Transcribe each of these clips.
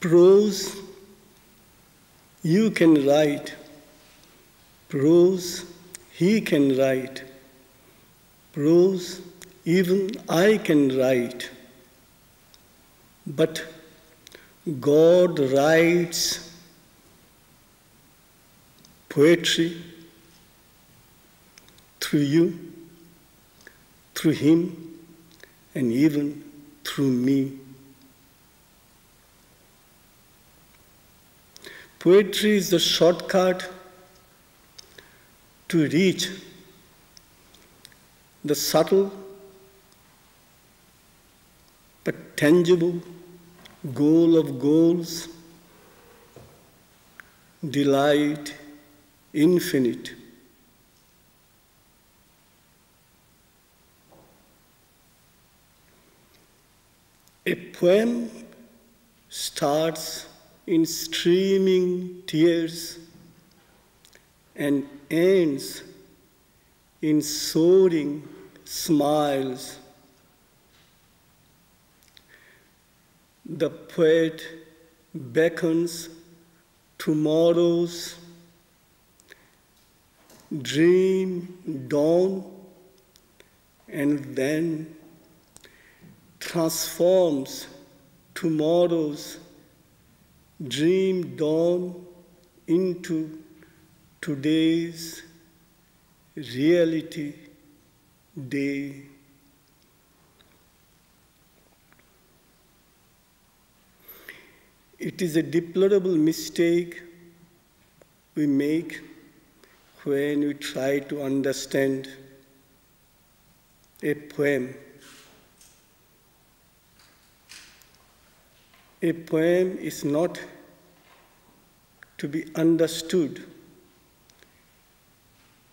Prose, you can write. Prose, he can write. Prose, even I can write. But God writes poetry through you, through him, and even through me. Poetry is the shortcut to reach the subtle but tangible goal of goals, delight infinite. A poem starts in streaming tears and ends in soaring smiles. The poet beckons tomorrow's dream dawn and then transforms tomorrow's dream dawn into today's reality day. It is a deplorable mistake we make when we try to understand a poem. A poem is not to be understood.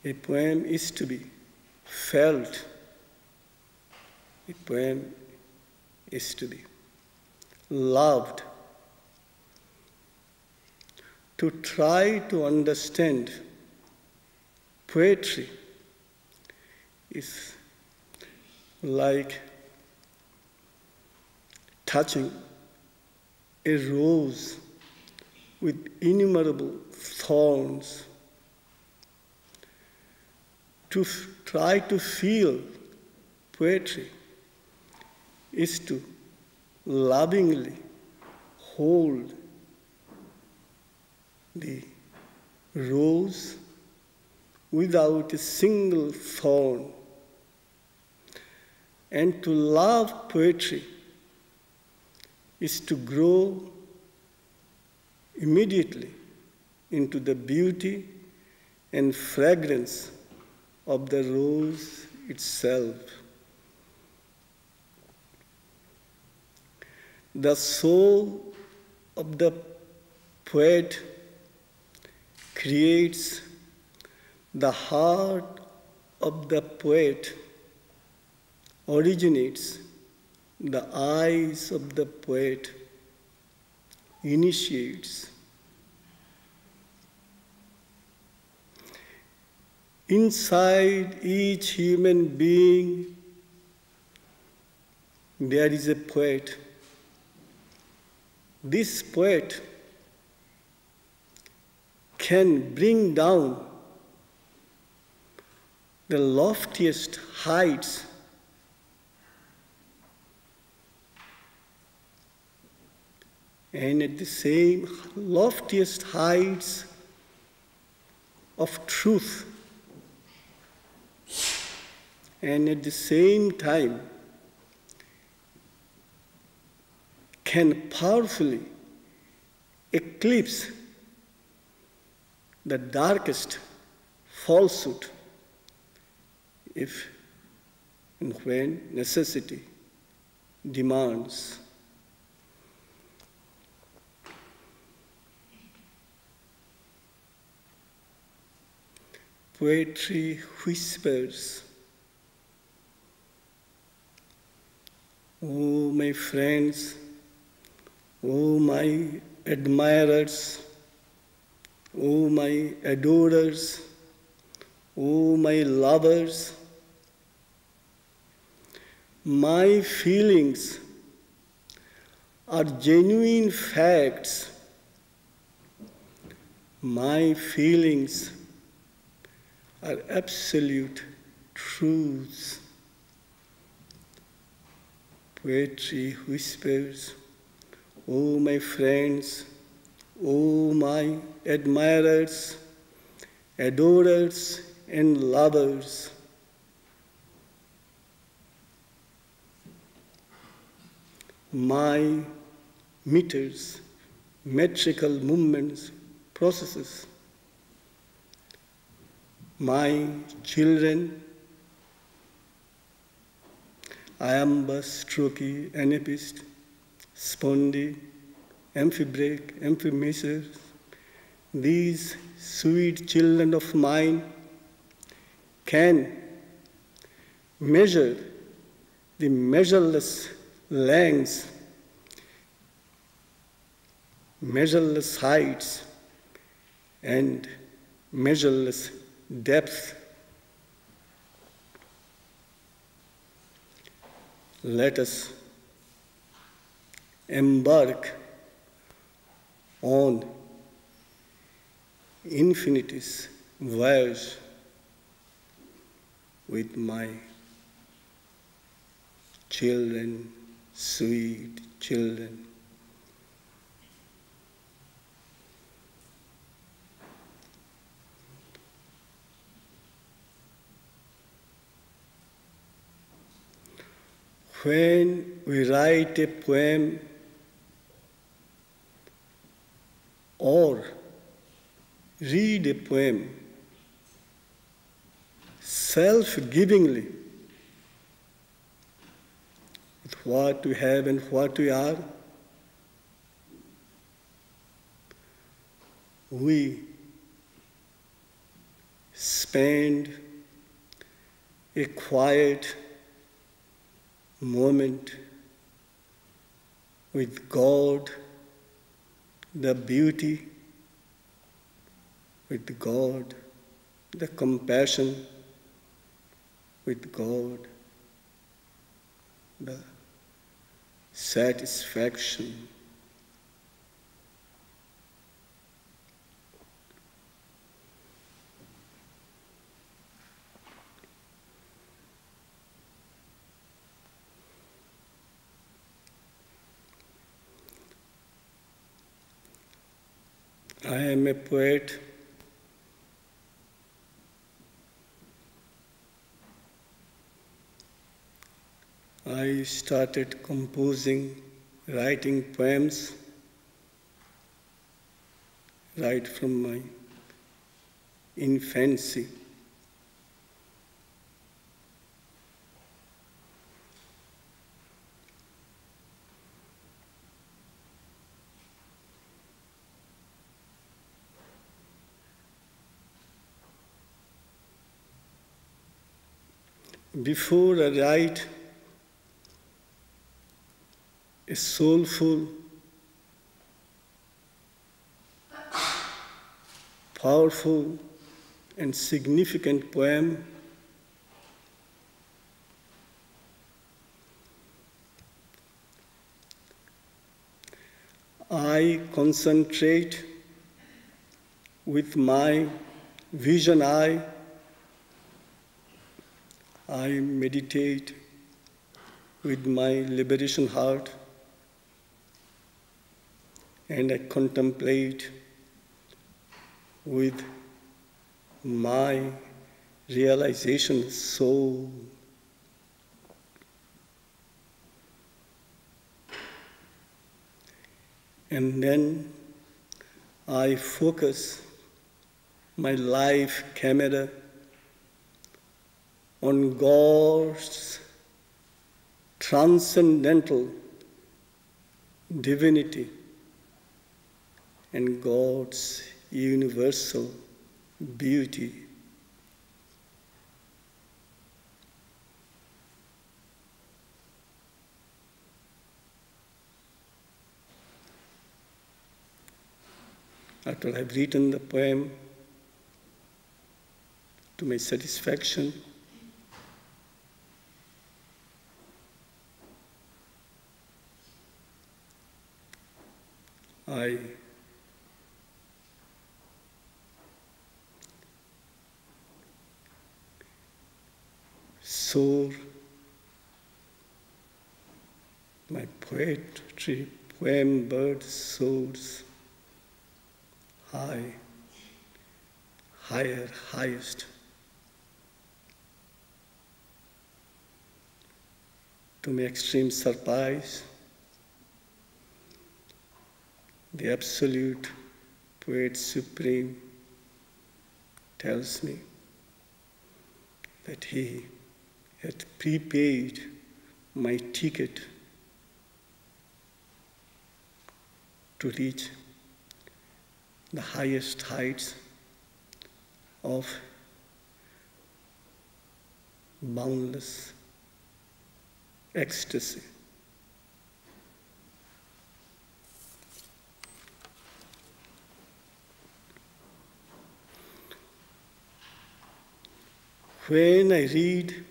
A poem is to be felt. A poem is to be loved. To try to understand poetry is like touching a rose with innumerable thorns. To try to feel poetry is to lovingly hold the rose without a single thorn. And to love poetry is to grow immediately into the beauty and fragrance of the rose itself. The soul of the poet creates the heart of the poet, originates the eyes of the poet, initiates. Inside each human being, there is a poet. This poet can bring down the loftiest heights and at the same loftiest heights of truth, and at the same time can powerfully eclipse the darkest falsehood if and when necessity demands. Poetry whispers, "Oh, my friends, oh, my admirers, oh, my adorers, oh, my lovers, my feelings are genuine facts. My feelings are absolute truths. Poetry whispers, "Oh, my friends, oh, my admirers, adorers, and lovers." My meters, metrical movements, processes. My children, iambus, trochee, anapist, spondy, amphibrach, amphimeces, these sweet children of mine can measure the measureless lengths, measureless heights, and measureless depth. Let us embark on infinity's voyage with my children, sweet children. When we write a poem or read a poem self-givingly with what we have and what we are, we spend a quiet moment with God, the beauty, with God, the compassion, with God, the satisfaction. I am a poet. I started composing, writing poems right from my infancy. Before I write a soulful, powerful, and significant poem, I concentrate with my vision eye. I meditate with my liberation heart, and I contemplate with my realization soul. And then I focus my life camera on God's transcendental divinity and God's universal beauty. After I've written the poem to my satisfaction, I soar. My poetry, poem bird soars high, higher, highest, to my extreme surprise. The absolute poet supreme tells me that he had prepaid my ticket to reach the highest heights of boundless ecstasy. When I read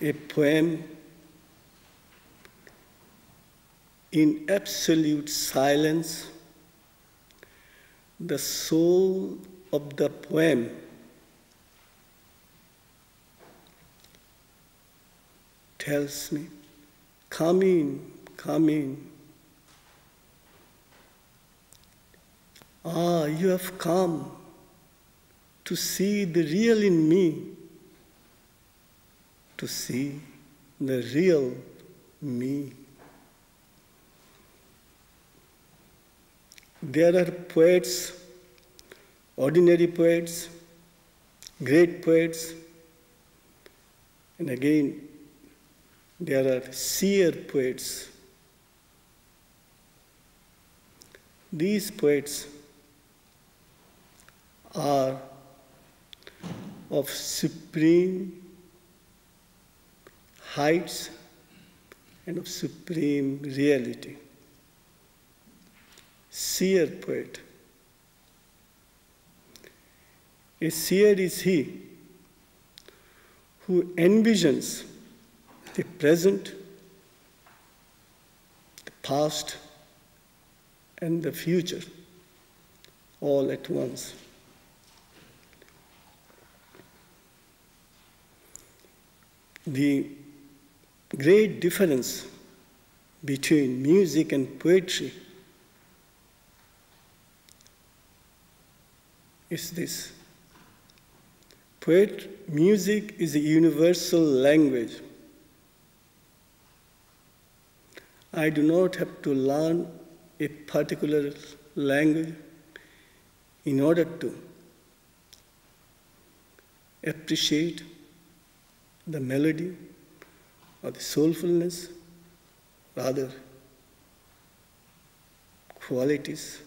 a poem in absolute silence, the soul of the poem tells me, come in, come in. Ah, you have come to see the real in me, to see the real me. There are poets, ordinary poets, great poets, and again, there are seer poets. These poets are of supreme heights and of supreme reality. Seer poet. A seer is he who envisions the present, the past, and the future all at once. The great difference between music and poetry is this. Music is a universal language. I do not have to learn a particular language in order to appreciate the melody or the soulfulness, rather qualities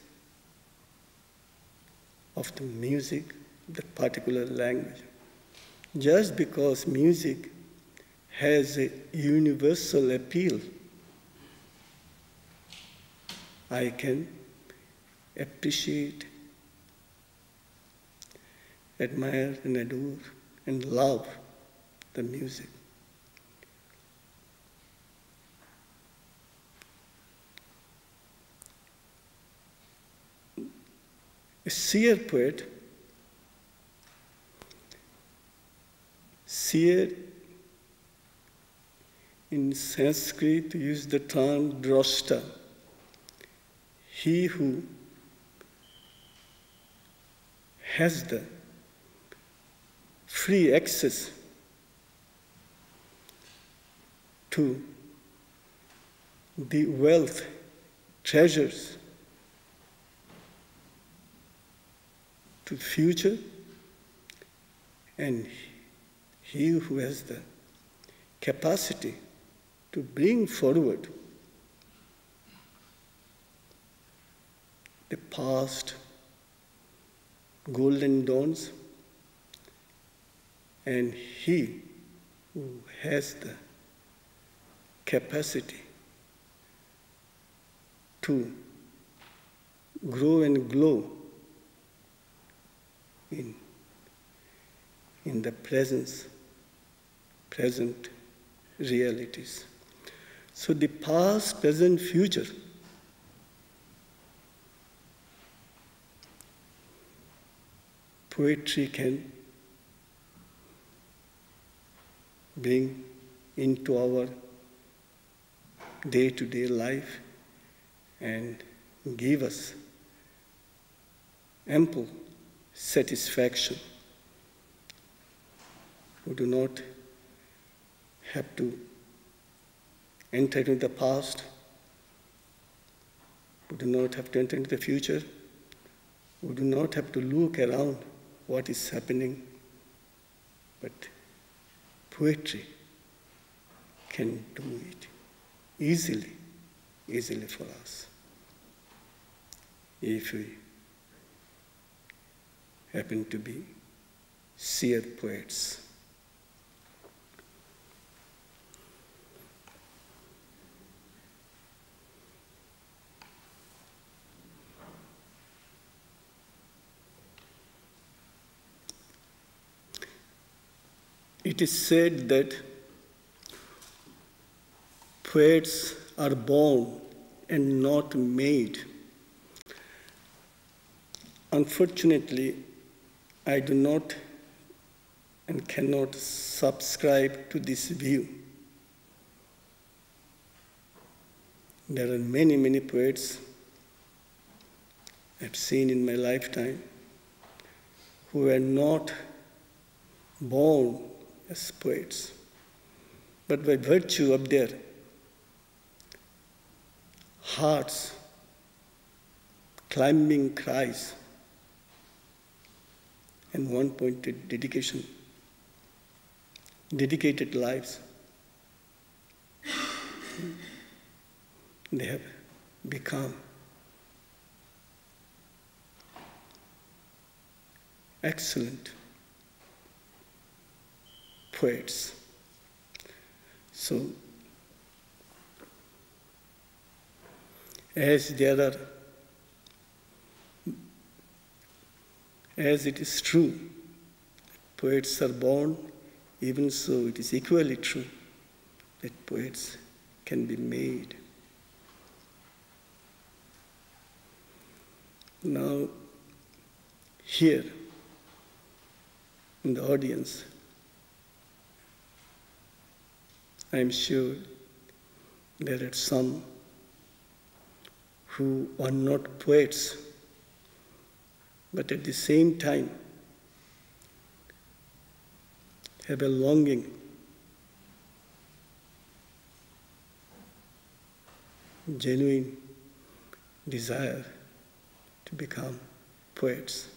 of the music, that particular language. Just because music has a universal appeal, I can appreciate, admire, and adore, and love the music. A seer poet, seer in Sanskrit use the term drashta, he who has the free access to the wealth, treasures, to the future, and he who has the capacity to bring forward the past golden dawns, and he who has the capacity to grow and glow in the present realities. So the past, present, future poetry can bring into our day-to-day life and give us ample satisfaction. We do not have to enter into the past. We do not have to enter into the future. We do not have to look around what is happening. But poetry can do it easily for us, if we happen to be seer poets. It is said that poets are born and not made. Unfortunately, I do not and cannot subscribe to this view. There are many poets I've seen in my lifetime who were not born as poets, but by virtue of their hearts, climbing cries, and one-pointed dedicated lives, they have become excellent poets. So, as it is true, poets are born, even so it is equally true that poets can be made. Now, here in the audience, I am sure there are some who are not poets, but at the same time have a longing genuine desire to become poets.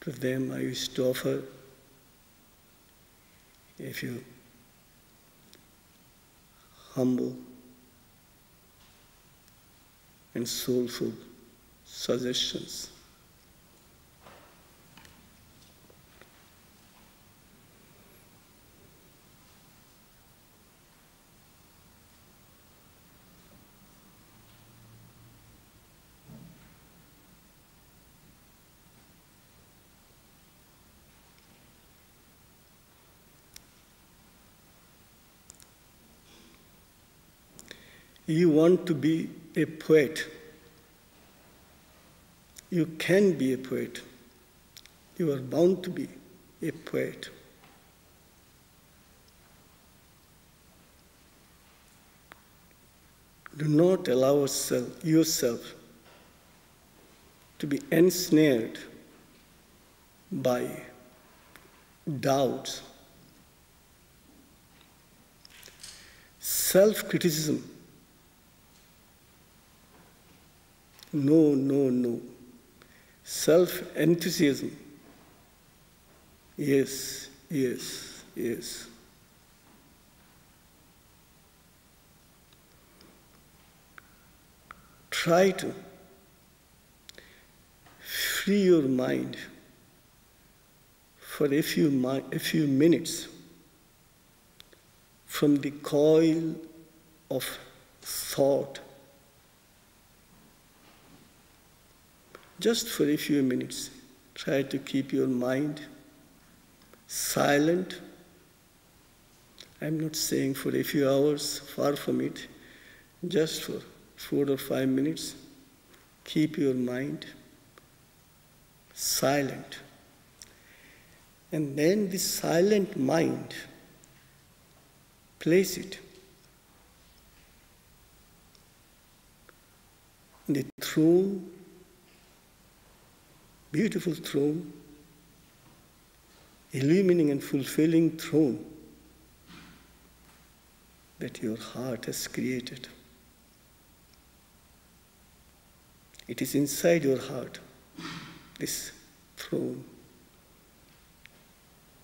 To them I used to offer a few humble and soulful suggestions. You want to be a poet. You can be a poet. You are bound to be a poet. Do not allow yourself to be ensnared by doubts, self-criticism. No. Self-enthusiasm. Yes. Try to free your mind for a few minutes from the coil of thought. Just for a few minutes, try to keep your mind silent. I'm not saying for a few hours, far from it, just for 4 or 5 minutes. Keep your mind silent. And then this silent mind, place it in the throne, beautiful throne, illumining and fulfilling throne that your heart has created. It is inside your heart, this throne.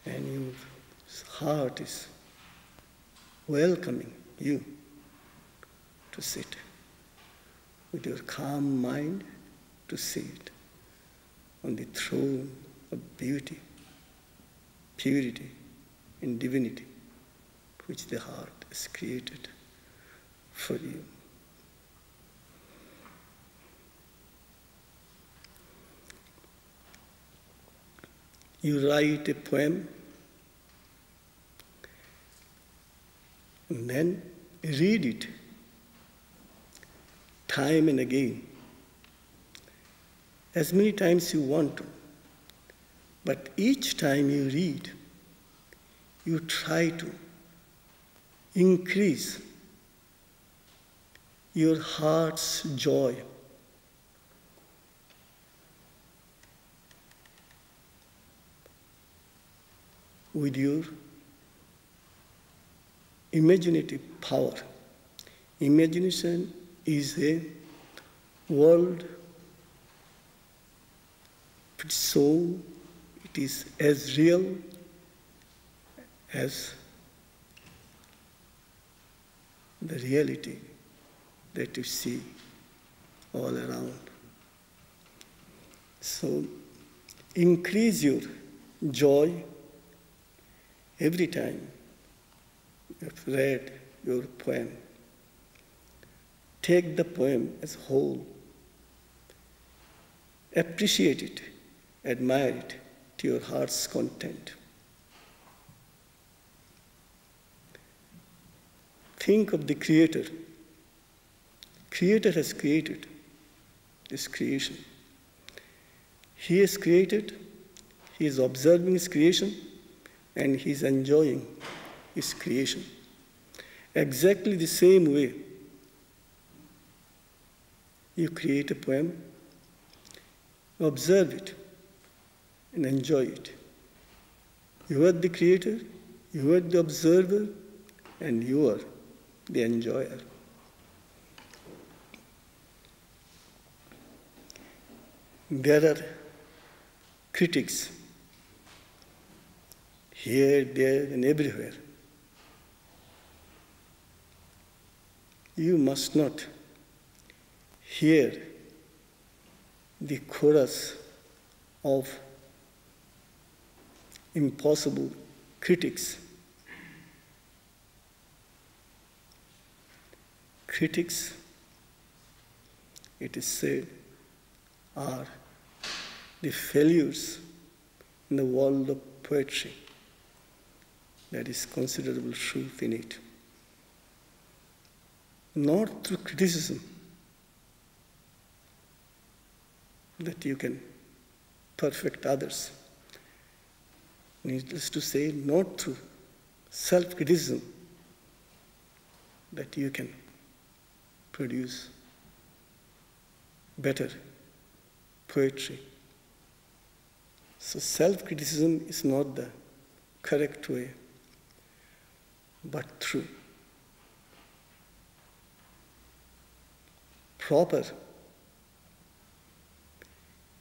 And your heart is welcoming you to sit with your calm mind, to sit on the throne of beauty, purity, and divinity, which the heart has created for you. You write a poem and then read it time and again, as many times you want to. But each time you read, you try to increase your heart's joy. With your imaginative power. Imagination is a world of its soul. It is as real as the reality that you see all around. So increase your joy every time you have read your poem. Take the poem as a whole. Appreciate it, admire it to your heart's content. Think of the Creator. Creator has created this creation. He has created, he is observing his creation, and he is enjoying his creation. Exactly the same way you create a poem, observe it, and enjoy it. You are the creator, you are the observer, and you are the enjoyer. There are critics here, there, and everywhere. You must not hear the chorus of impossible critics. Critics, it is said, are the failures in the world of poetry. There is considerable truth in it. Not through criticism that you can perfect others. Needless to say, not through self-criticism that you can produce better poetry. So self-criticism is not the correct way, but through proper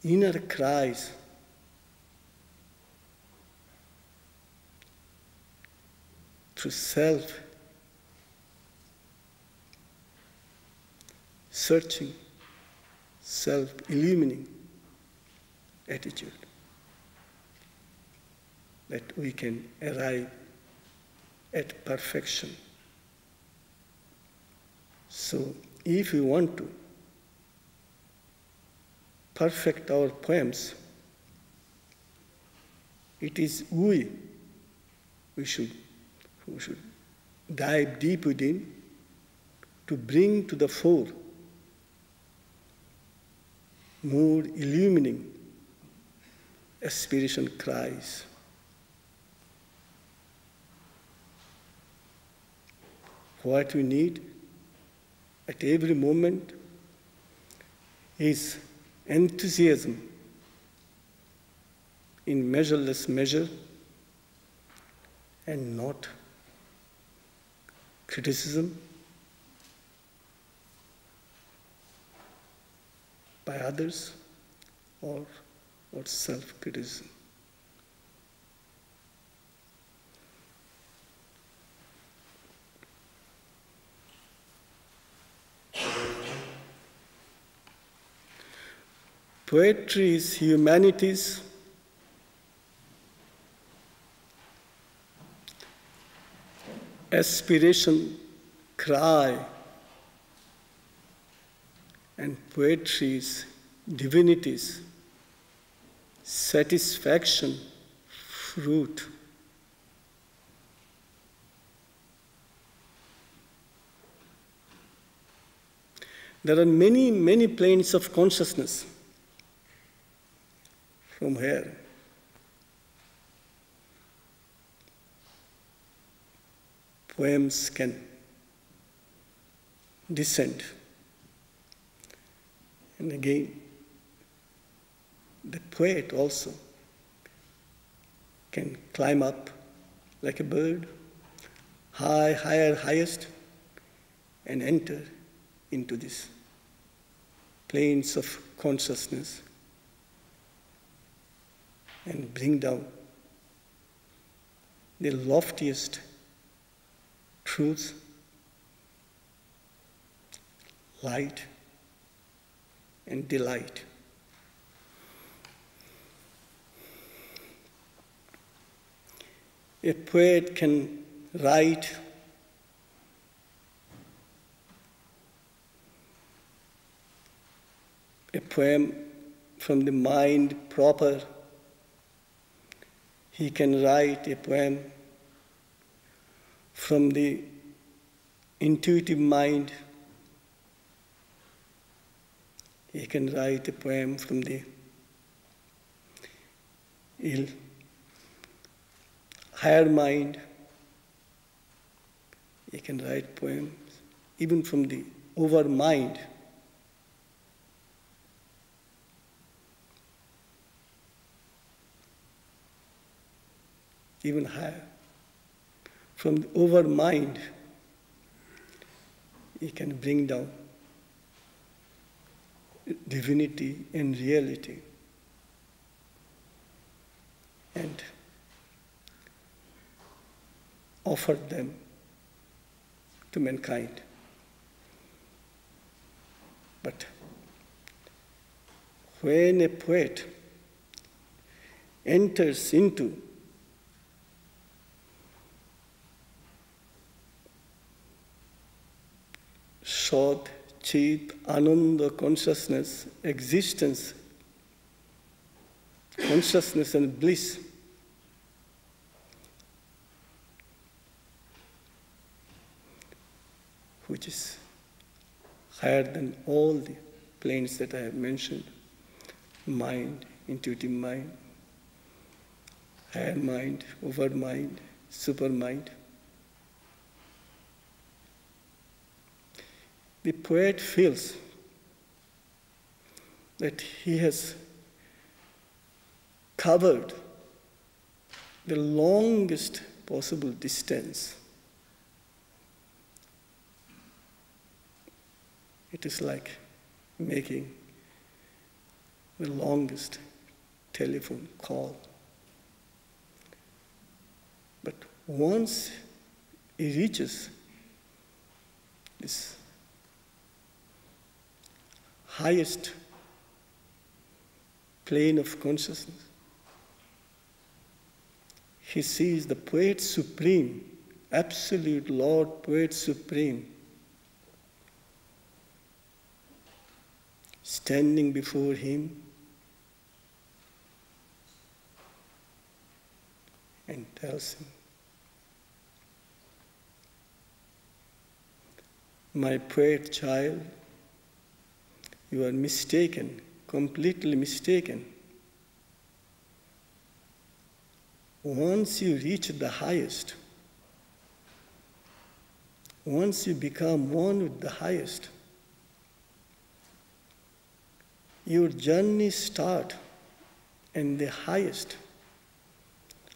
inner cries, through self-searching, self-illumining attitude, that we can arrive at perfection. So, if we want to perfect our poems, it is we should dive deep within to bring to the fore more illumining aspiration cries. What we need at every moment is enthusiasm in measureless measure and not criticism by others or self-criticism. Poetry is humanity's aspiration cry, and poetry is divinity's satisfaction fruit. There are many, many planes of consciousness from here. Poems can descend. And again, the poet also can climb up like a bird, high, higher, highest, and enter into these planes of consciousness and bring down the loftiest truths, light, and delight. A poet can write a poem from the mind proper. He can write a poem from the intuitive mind. He can write a poem from the higher mind. He can write poems even from the over mind. Even higher. From the over mind, he can bring down divinity and reality and offer them to mankind. But when a poet enters into Shod, Chit, Ananda, consciousness, existence, consciousness and bliss, which is higher than all the planes that I have mentioned, mind, intuitive mind, higher mind, over mind, super mind. The poet feels that he has covered the longest possible distance. It is like making the longest telephone call. But once he reaches this highest plane of consciousness, he sees the Poet Supreme, absolute Lord Poet Supreme, standing before him and tells him, "My poet child, you are mistaken, completely mistaken. once you reach the highest, once you become one with the highest, your journey start and the highest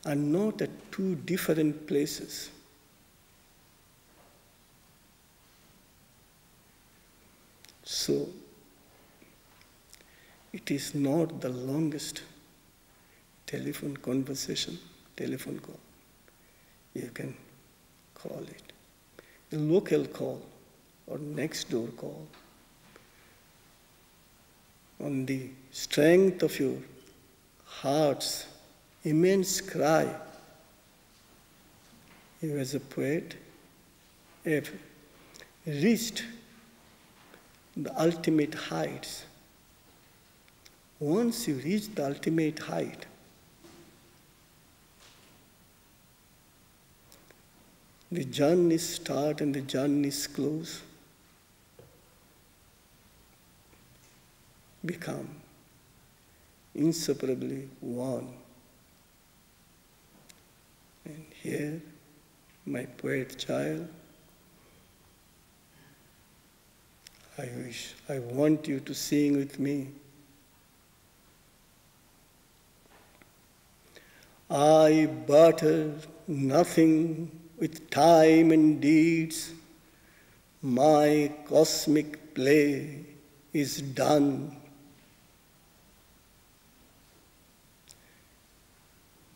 are not at two different places. So, it is not the longest telephone conversation, telephone call. You can call it a local call or next door call. On the strength of your heart's immense cry, you as a poet have reached the ultimate heights. Once you reach the ultimate height, the journey's start and the journey's close become inseparably one. And here, my poet child, I want you to sing with me. I barter nothing with time and deeds. My cosmic play is done.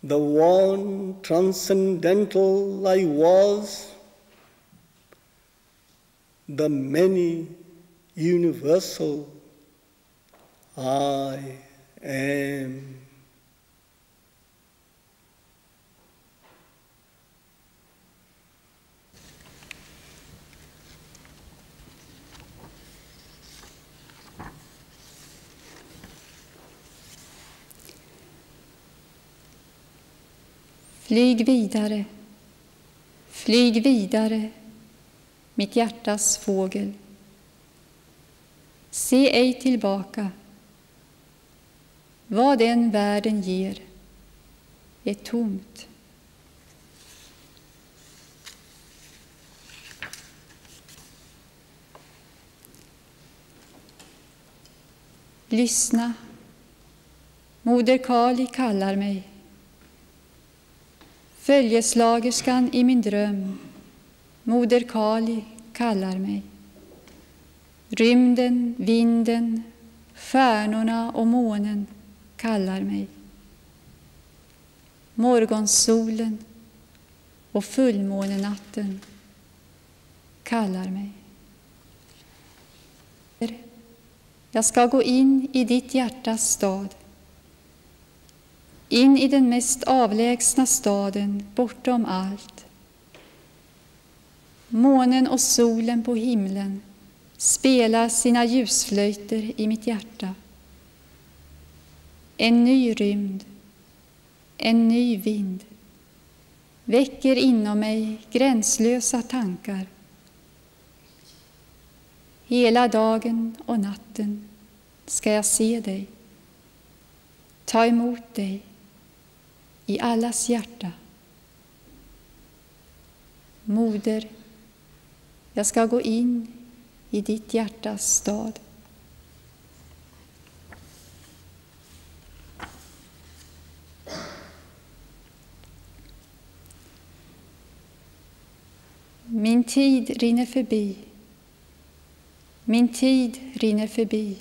The one transcendental I was, the many universal I am. Flyg vidare, mitt hjärtas fågel. Se ej tillbaka. Vad den världen ger är tomt. Lyssna, Moder Kali kallar mig. Följeslagerskan i min dröm, Moder Kali kallar mig. Rymden, vinden, stjärnorna och månen kallar mig. Morgonsolen och fullmånenatten kallar mig. Jag ska gå in i ditt hjärtas stad. In i den mest avlägsna staden bortom allt. Månen och solen på himlen spelar sina ljusflöjter i mitt hjärta. En ny rymd, en ny vind väcker inom mig gränslösa tankar. Hela dagen och natten ska jag se dig, ta emot dig i allas hjärta. Moder, jag ska gå in i ditt hjärtas stad. Min tid rinner förbi. Min tid rinner förbi.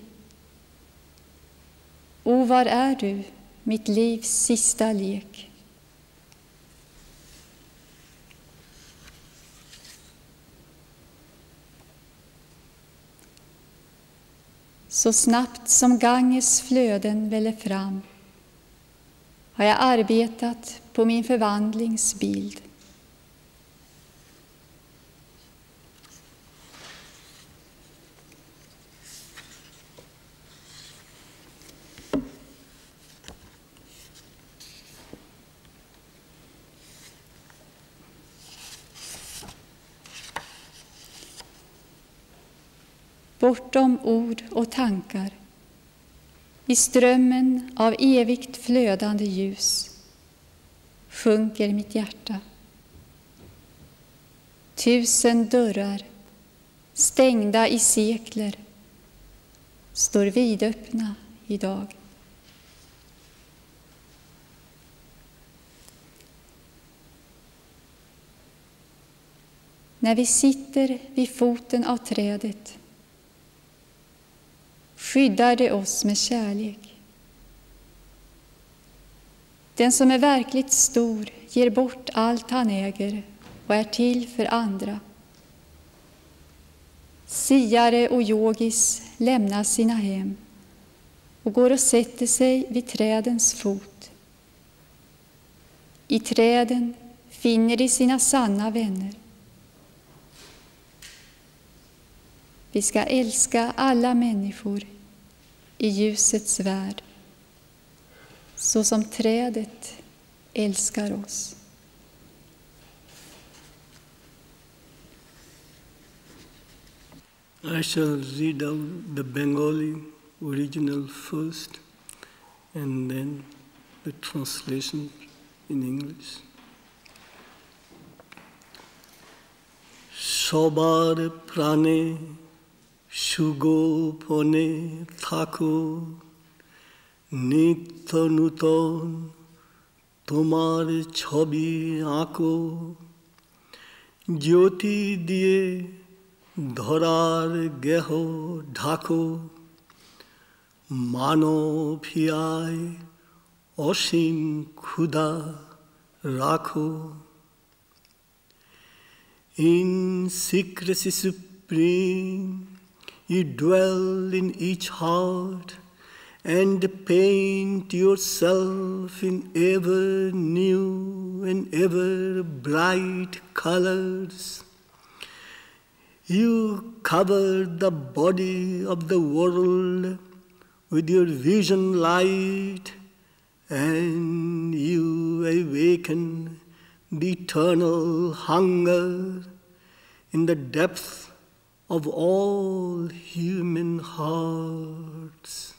O, var är du, mitt livs sista lek? Så snabbt som Ganges flöden väller fram har jag arbetat på min förvandlingsbild. Bortom ord och tankar, i strömmen av evigt flödande ljus, sjunker mitt hjärta. 1000 dörrar, stängda i sekler, står vidöppna idag. När vi sitter vid foten av trädet skyddar det oss med kärlek. Den som är verkligt stor ger bort allt han äger och är till för andra. Siare och yogis lämnar sina hem och går och sätter sig vid trädens fot. I träden finner de sina sanna vänner. Vi ska älska alla människor i ljusets värld, så som trädet älskar oss. I shall read out the Bengali original first and then the translation in English. Sobar prane সুগোপনে থাকো নিত্য নূতন তোমার ছবি আঁকো জ্যোতি দিয়ে ধরার গেহ ঢাকো মানব হিয়ায় অসীম ক্ষুধা রাখো In secrecy supreme you dwell in each heart and paint yourself in ever new and ever bright colors. You cover the body of the world with your vision light, and you awaken the eternal hunger in the depth of all human hearts.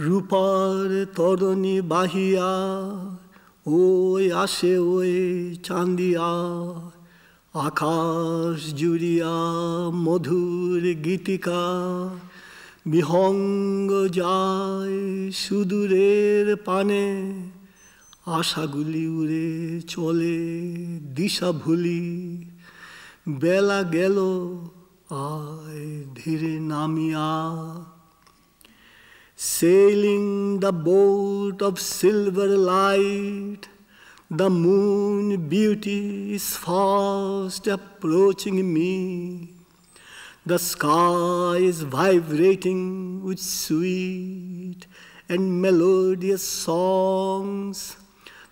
রূপার তরণী বাহিয়া ওই আসে ওই চাঁদিয়া আকাশ জুড়িয়া মধুর গীতিকা বিহঙ্গ যায় সুদূরের পানে আশাগুলি উড়ে চলে দিশা ভুলি বেলা গেল আয় ধীরে নামিয়া Sailing the boat of silver light, the moon beauty is fast approaching me. The sky is vibrating with sweet and melodious songs.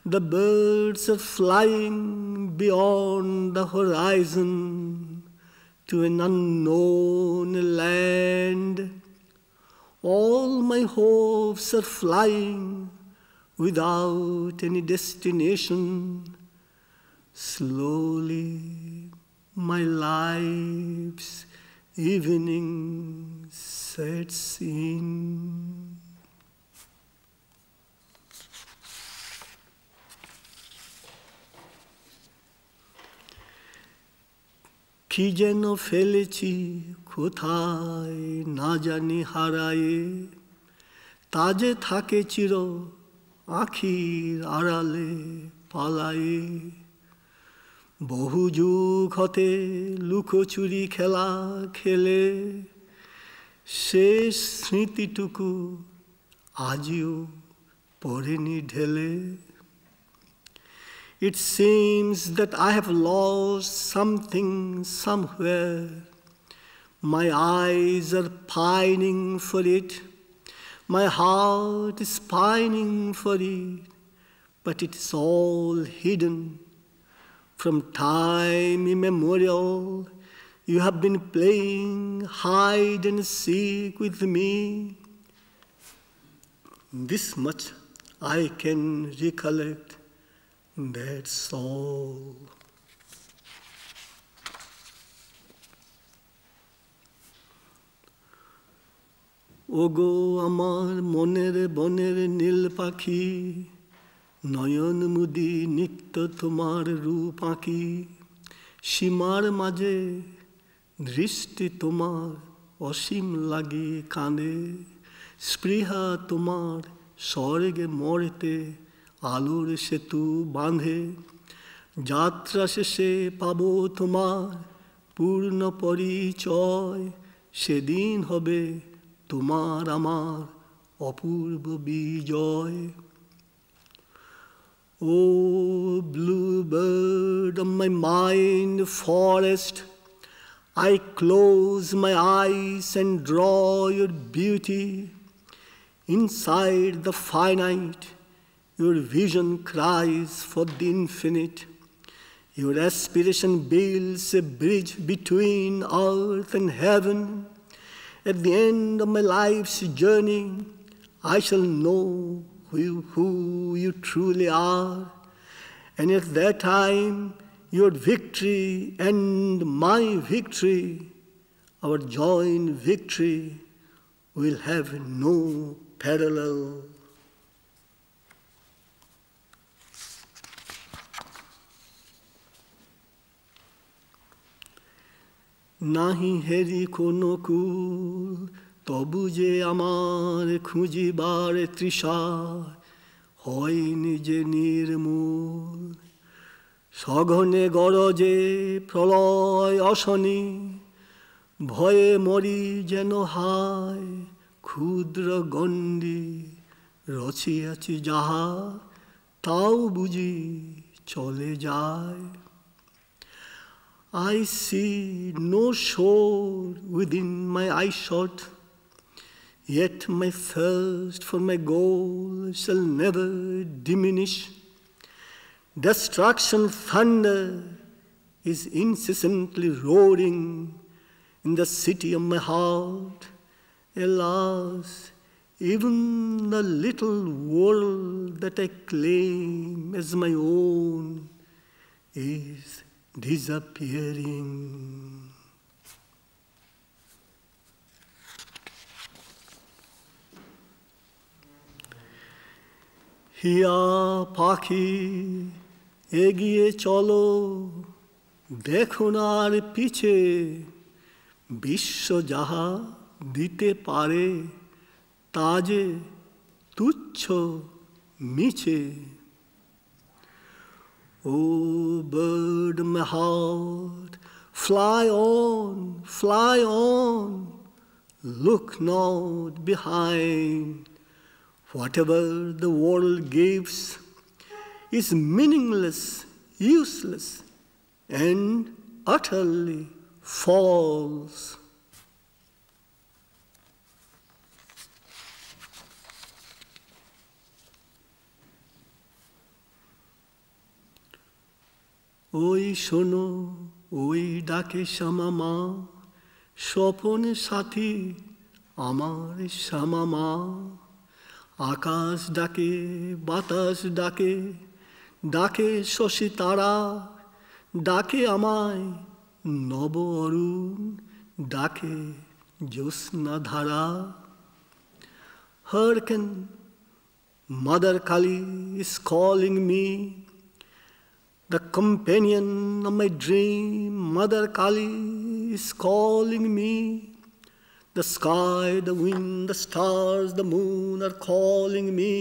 The birds are flying beyond the horizon to an unknown land. All my hopes are flying without any destination. Slowly my life's evening sets in. কি যেন ফেলেছি কোথায় না জানি হারায়ে তা যে থাকে চির আখির আড়ালে পালায়ে বহু যুগ হতে লুকোচুরি খেলা খেলে শেষ স্মৃতিটুকু আজিও পড়েনি ঢেলে It seems that I have lost something somewhere. My eyes are pining for it. My heart is pining for it. But it is all hidden. From time immemorial, you have been playing hide and seek with me. This much I can recollect. That's all. ওগো আমার মনের বনের নীল পাখি, নয়ন মুদি নিত্য তোমার রূপ আঁকি। সীমার মাঝে দৃষ্টি তোমার অসীম লাগে কানে, স্পৃহা তোমার স্বর্গে মরেতে আলোর সেতু বাঁধে। যাত্রা শেষে পাবো তোমার পূর্ণ পরিচয়, সেদিন হবে তোমার আমার অপূর্ব বিজয়। Oh, bluebird of my mind forest, I close my eyes and draw your beauty. Inside the finite, your vision cries for the infinite. Your aspiration builds a bridge between earth and heaven. At the end of my life's journey, I shall know who you truly are. And at that time, your victory and my victory, our joint victory, will have no parallel. নাহি হেরি কোনো কুল, তবু যে আমার খুঁজিবার তৃষা হয়নি যে নির্মূল। সঘনে গরজে প্রলয় অশনি, ভয়ে মরি যেন হায়। ক্ষুদ্র গণ্ডি রচিয়াছি যাহা, তাও বুঝি চলে যায়। I see no shore within my eyeshot, yet my thirst for my goal shall never diminish. Destruction thunder is incessantly roaring in the city of my heart. Alas, even the little world that I claim as my own is disappearing. হিয়া পাখি এগিয়ে চলো, দেখো না আর পিছে, বিশ্ব যাহা দিতে পারে তা যে তুচ্ছ মিছে। Oh, bird of my heart, fly on, look not behind. Whatever the world gives is meaningless, useless, and utterly false. ওই শোনো, ওই ডাকে শ্যামামা, স্বপন সাথী আমার শ্যামামা। আকাশ ডাকে, বাতাস ডাকে, ডাকে শশী তারা, ডাকে আমায় নব অরুণ, ডাকে জ্যোৎস্না ধারা। Hearken, Mother Kali is calling me, the companion of my dream. Mother Kali is calling me. The sky, the wind, the stars, the moon are calling me.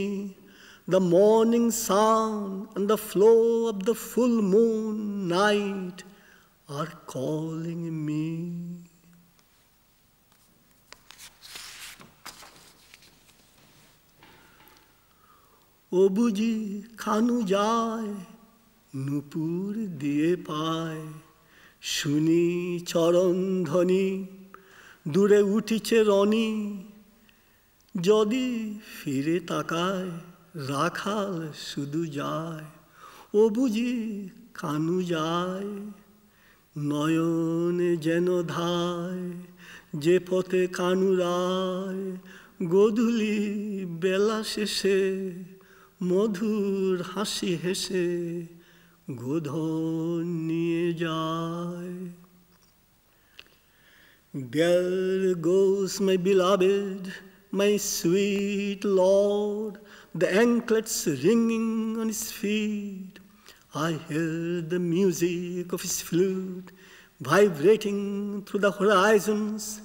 The morning sun and the flow of the full moon night are calling me. ও বুঝি খানু যায়, নূপুর দিয়ে পায়, শুনি চরণ ধ্বনি, দূরে উঠিছে রনি। যদি ফিরে তাকায়, রাখাল শুধু যায়। ও বুঝি কানু যায়, নয়নে যেন ধায়, যে পথে কানু রায়। গোধূলি বেলা শেষে, মধুর হাসি হেসে, গোধন নিয়ে যায়। There goes my beloved, my sweet Lord, the anklets ringing on his feet. I hear the music of his flute vibrating through the horizons.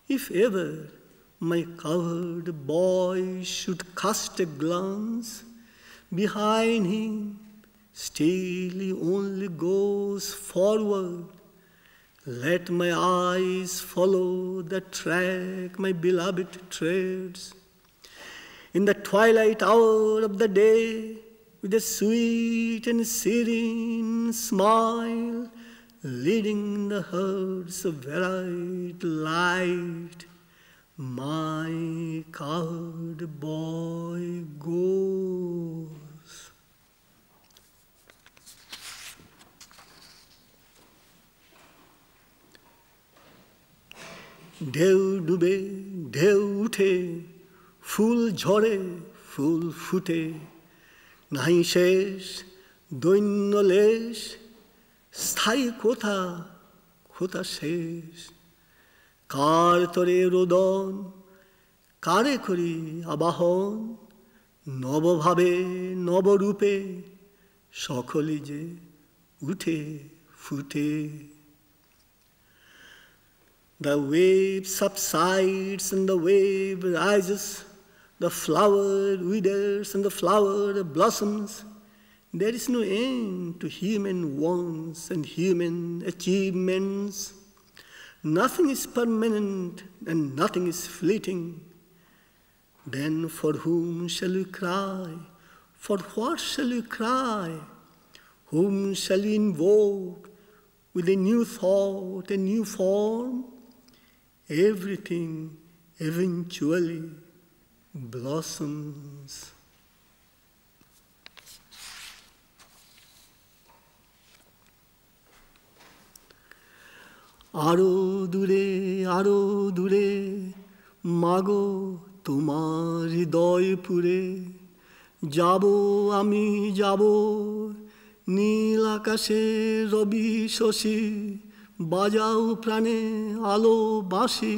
If ever my cowherd boy should cast a glance, behind him still he only goes forward. Let my eyes follow the track my beloved treads. In the twilight hour of the day, with a sweet and serene smile, leading the herds of varied light, my cowherd boy goes. ঢেউ ডুবে ঢেউ উঠে ফুল ঝরে ফুল ফুটে নাই শেষ দৈন্য lace স্থায়ী কোথা কোথা শেষ কার তরে রোদন কারে করি আবাহন নবভাবে নবরূপে সকলি যে উঠে ফুটে The wave subsides and the wave rises, the flower withers and the flower blossoms. There is no end to human wants and human achievements. Nothing is permanent and nothing is fleeting. Then for whom shall we cry? For what shall we cry? Whom shall we invoke with a new thought, a new form? Everything eventually blossoms. আরো দূরে মাগো তোমার হৃদয় পুরে যাব আমি যাব নীল আকাশে রবি শশী বাজাও প্রাণে আলো বাঁশি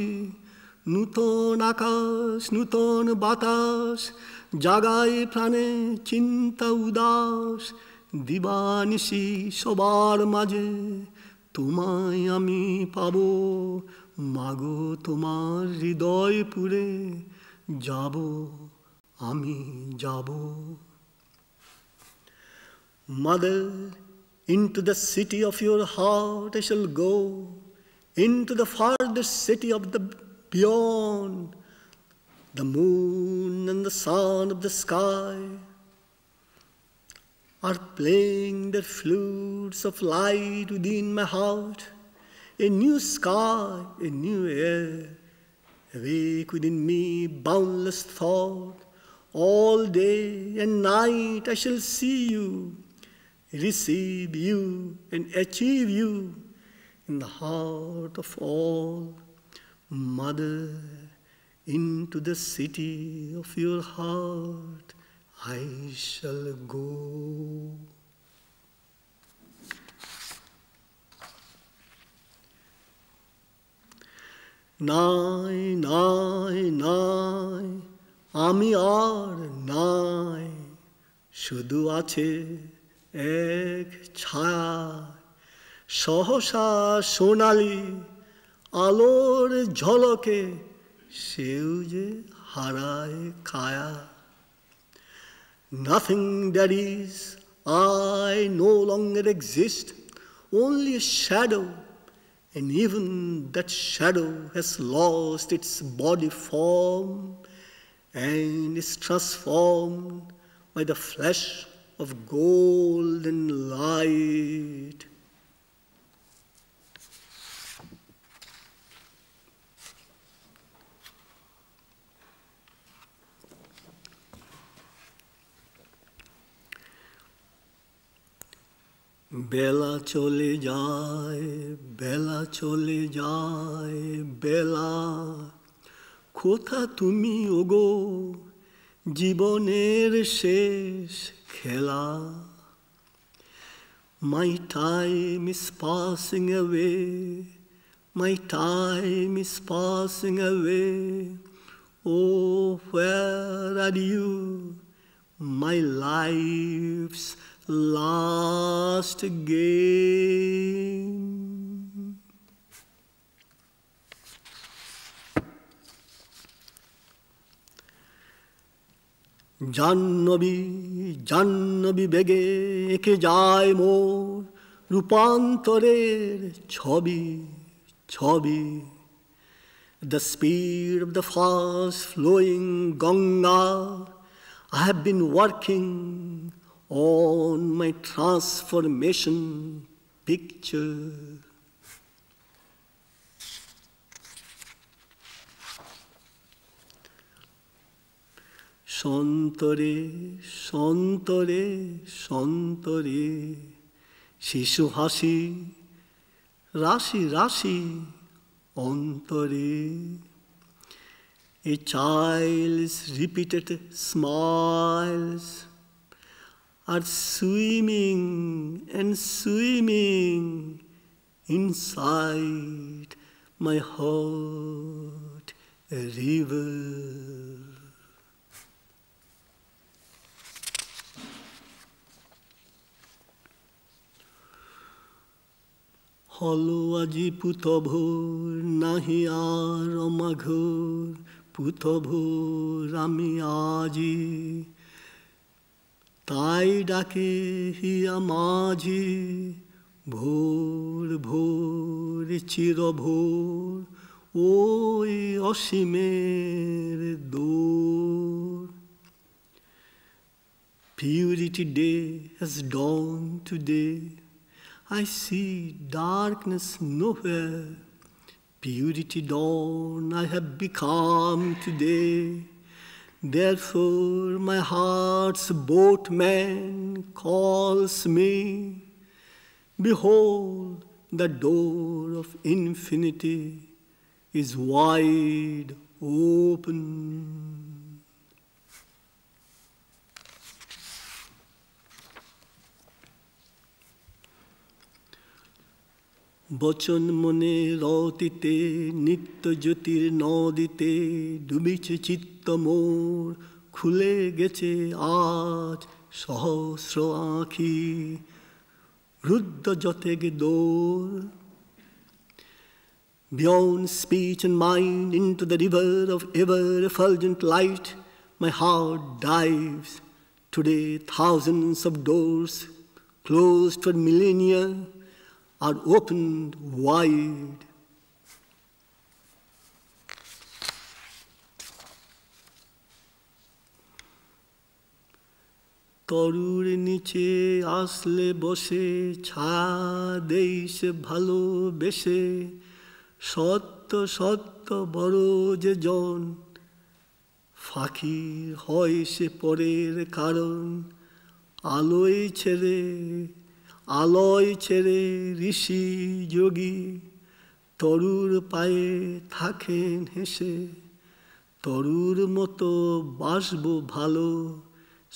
নূতন আকাশ নূতন বাতাস জাগায় প্রাণে চিন্তা উদাস দিবানিশি সবার মাঝে তোমায় আমি পাবো মাগো তোমার হৃদয় পুরে যাব আমি যাব Mother, into the city of your heart I shall go, into the farthest city of the beyond, the moon and the sun of the sky are playing their flutes of light within my heart, a new sky, a new air, awake within me boundless thought, all day and night I shall see you, receive you and achieve you in the heart of all. Mother, into the city of your heart I shall go. নাই নাই নাই আমি আর নাই শুধু আছে এক ছায়া সহসা সোনালি আলোর ঝলকে সেও যে হারায় কায়া Nothing that is, I no longer exist, only a shadow, and even that shadow has lost its body form and is transformed by the flash of golden light. বেলা চলে যায় বেলা চলে যায় বেলা কোথা তুমি ওগো জীবনের শেষ খেলা My time is passing away, my time is passing away. Oh, where are you, my life's last gain? Jahnavi Jahnavi বেগে এঁকে যায় মোর রূপান্তরের ছবি ছবি The speed of the fast flowing Ganga, I have been working on my transformation picture. সন্তরে সন্তরে সন্তরে শিশু হাসি রাশি রাশি অন্তরে A child's repeated smiles are swimming and swimming inside my heart a river. হলো আজি পুতভোর নাহি আর অমাঘোর পুতভোর আমি আজি তাই ডাকে হিয়া মাঝি ভোর ভোর চিরভোর ওই অসীমের দোর Purity day has dawned today. I see darkness nowhere. Purity dawn I have become today. Therefore my heart's boatman calls me. Behold, the door of infinity is wide open. বচন মনে রতিতে নিত্য জ্যোতির নদীতে ডুবিছে চিত্ত মোর খুলে গেছে আজ সহস্র আঁখি রুদ্ধ যতেগ দোর Beyond speech and mind into the river of ever-effulgent light my heart dives. Today thousands of doors closed for millennia are opened wide. তরুর নিচে আসলে বসে ছায়া দেই সে ভালোবেসে সত্য সত্য বড় যে জন ফাঁকি হয় সে পরের কারণ আলোয় ছেড়ে ঋষি যোগী তরুর পায়ে থাকেন হেসে তরুর মতো বাসবো ভালো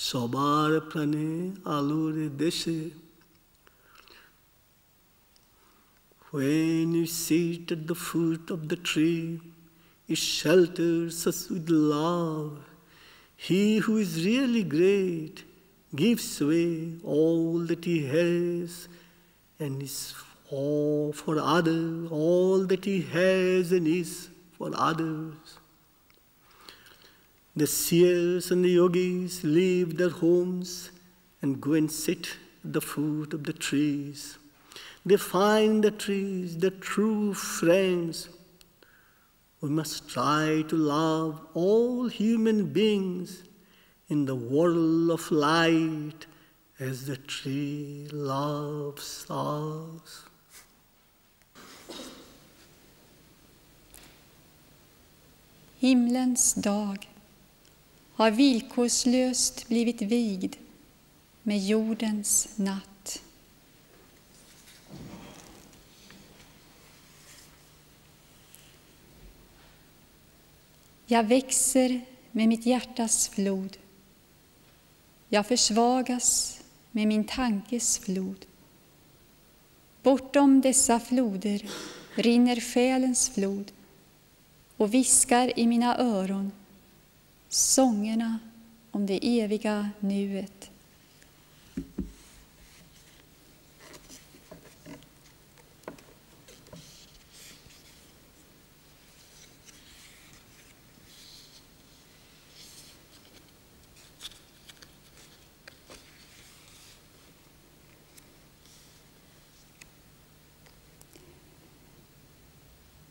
সবার প্রাণে আলোর দেশে When you sit at the foot of the tree, it shelters us with love. He who is really great gives away all that he has and is all for others, all that he has and is for others. The seers and the yogis leave their homes and go and sit at the foot of the trees. They find the trees, the true friends. We must try to love all human beings in the world of light as the tree loves us. Himlens dag har villkorslöst blivit vigd med jordens natt. Jag växer med mitt hjärtas flod. Jag försvagas med min tankes flod. Bortom dessa floder rinner själens flod och viskar i mina öron sångerna om det eviga nuet.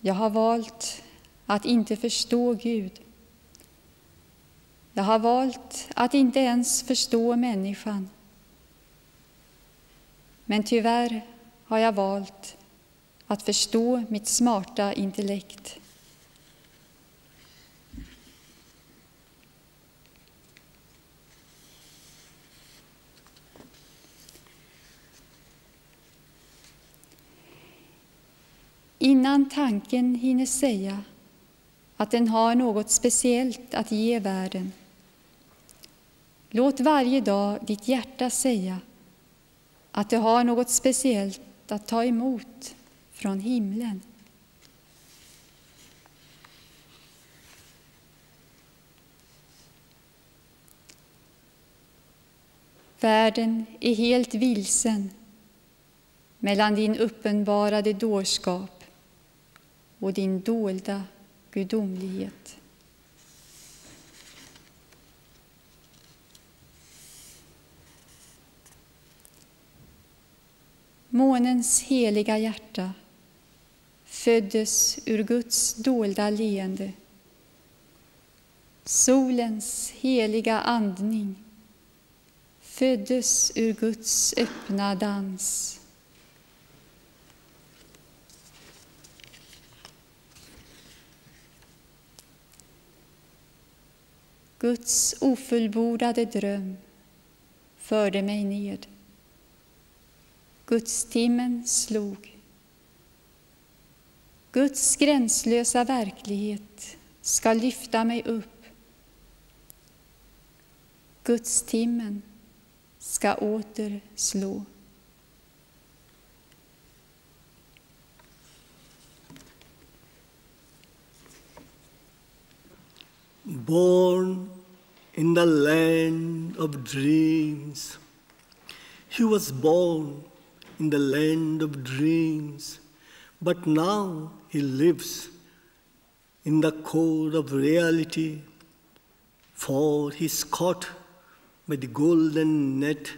Jag har valt att inte förstå Gud. Jag har valt att inte ens förstå människan. Men tyvärr har jag valt att förstå mitt smarta intellekt. Innan tanken hinner säga att den har något speciellt att ge världen, låt varje dag ditt hjärta säga att det har något speciellt att ta emot från himlen. Världen är helt vilsen mellan din uppenbarade dårskap och din dolda gudomlighet. Månens heliga hjärta föddes ur Guds dolda leende. Solens heliga andning föddes ur Guds öppna dans. Guds ofullbordade dröm förde mig ned. Guds timmen slog. Guds gränslösa verklighet ska lyfta mig upp. Guds timmen ska åter slå. Born in the land of dreams, he was born in the land of dreams, but now he lives in the core of reality, for he's caught by the golden net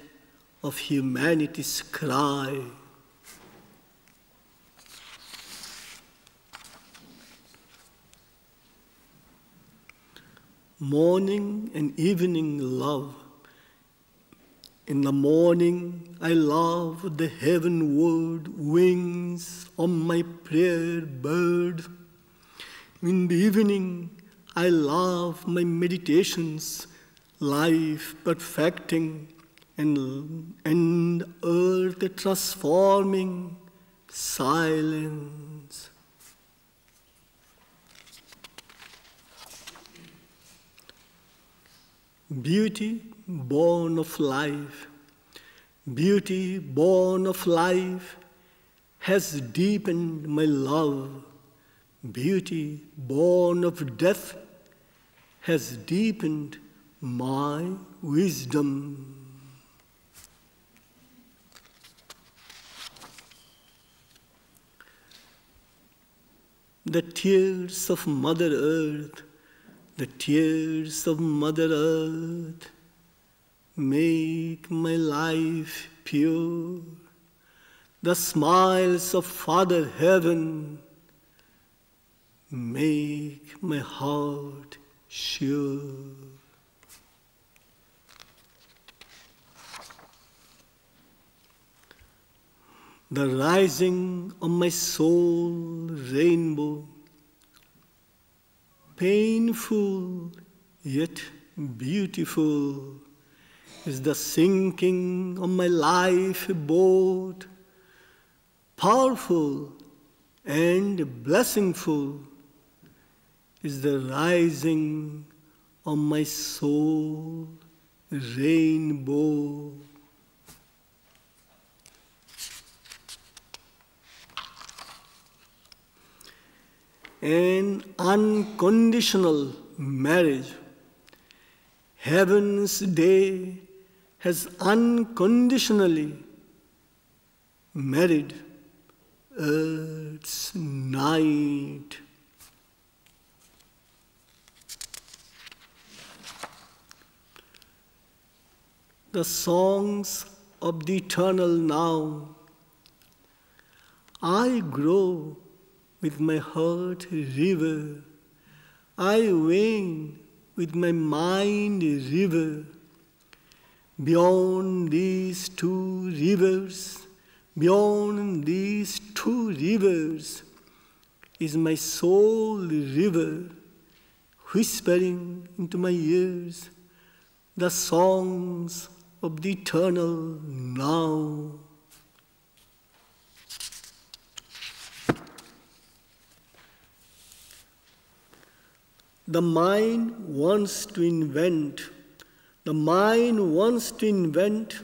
of humanity's cry. Morning and evening love. In the morning I love the heavenward wings of my prayer bird. In the evening I love my meditations, life perfecting and earth transforming silence. Beauty born of life, beauty born of life has deepened my love. Beauty born of death has deepened my wisdom. The tears of Mother Earth, the tears of Mother Earth make my life pure. The smiles of Father Heaven make my heart sure. The rising of my soul rainbow, painful yet beautiful, is the sinking of my life boat. Powerful and blessingful is the rising of my soul rainbow. An unconditional marriage Heaven's day has unconditionally married earth's night. The songs of the eternal now, I grow with my heart river, I wane with my mind river. Beyond these two rivers, beyond these two rivers, is my soul river, whispering into my ears the songs of the eternal now. The mind wants to invent, the mind wants to invent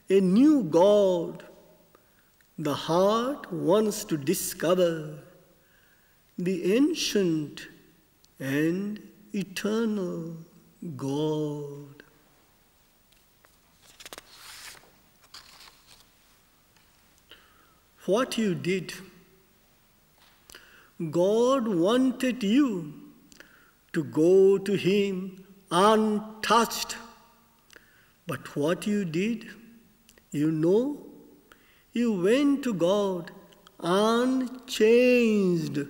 a new God. The heart wants to discover the ancient and eternal God. What you did, God wanted you to go to Him untouched. But what you did, you know, you went to God unchanged.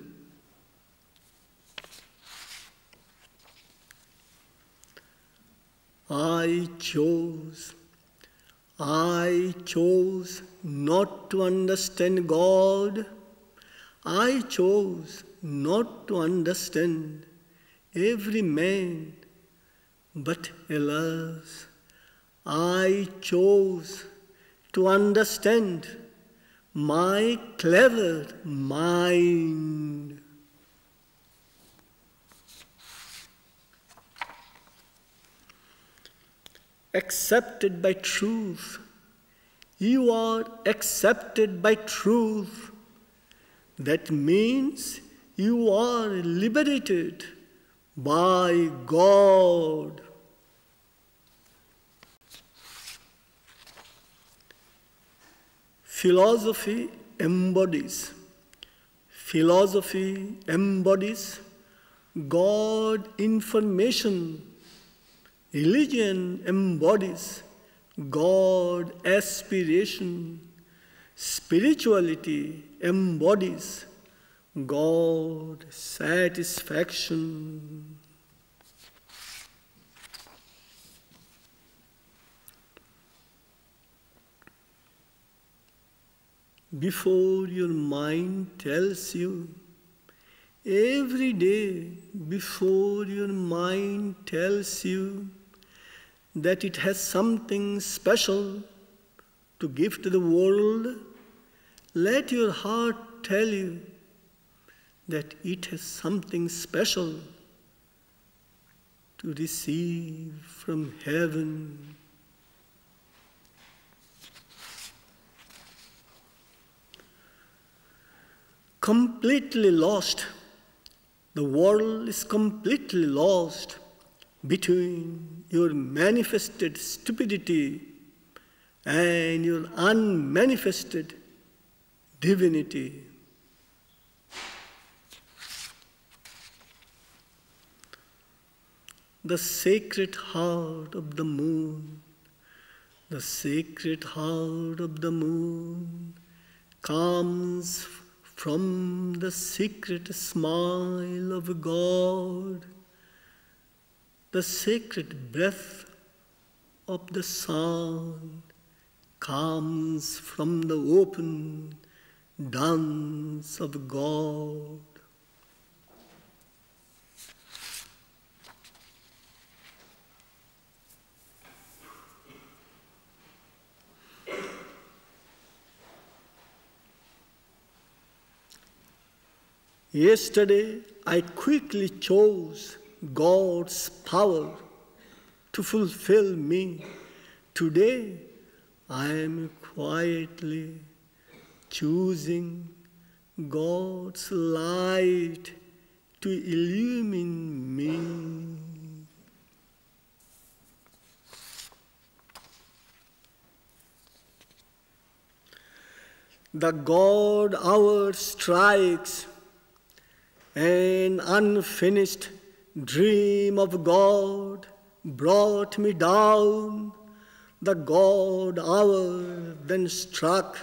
I chose not to understand God. I chose not to understand every man, but alas, I chose to understand my clever mind. Accepted by truth, you are accepted by truth. That means you are liberated by God. Philosophy embodies God information. Religion embodies God aspiration. Spirituality embodies God satisfaction. Before your mind tells you, every day before your mind tells you that it has something special to give to the world, let your heart tell you that it has something special to receive from heaven. Completely lost, the world is completely lost between your manifested stupidity and your unmanifested divinity. The sacred heart of the moon, the sacred heart of the moon comes from the secret smile of God. The sacred breath of the sun comes from the open dance of God. Yesterday, I quickly chose God's power to fulfill me. Today, I am quietly choosing God's light to illumine me. the God hour strikes, an unfinished dream of God brought me down. The God hour then struck,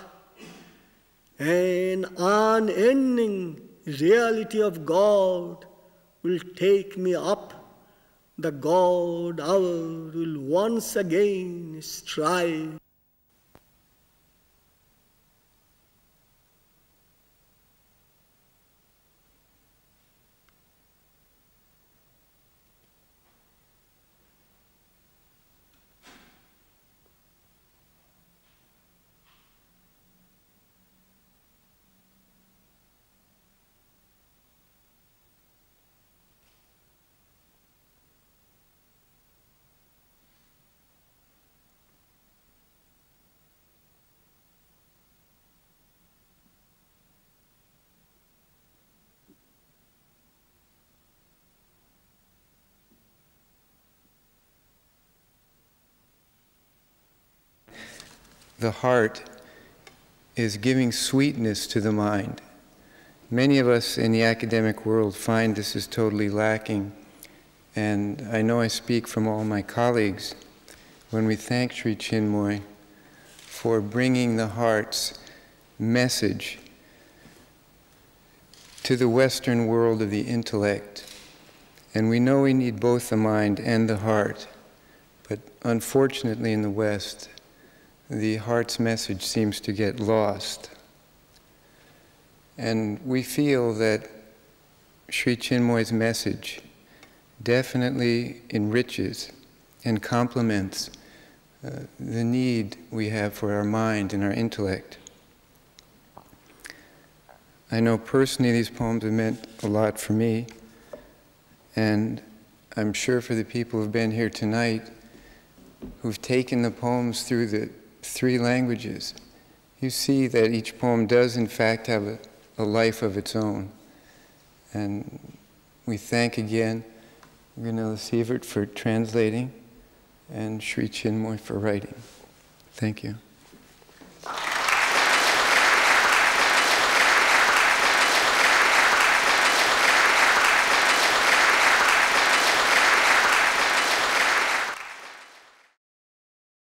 an unending reality of God will take me up. The God hour will once again strike. The heart is giving sweetness to the mind. Many of us in the academic world find this is totally lacking, and I know I speak from all my colleagues when we thank Sri Chinmoy for bringing the heart's message to the Western world of the intellect. And we know we need both the mind and the heart, but unfortunately in the West, the heart's message seems to get lost. And we feel that Sri Chinmoy's message definitely enriches and complements the need we have for our mind and our intellect. I know personally these poems have meant a lot for me, and I'm sure for the people who've been here tonight, who've taken the poems through the 3 languages, you see that each poem does in fact have a life of its own. And we thank again Gunilla Sievert for translating and Sri Chinmoy for writing. Thank you.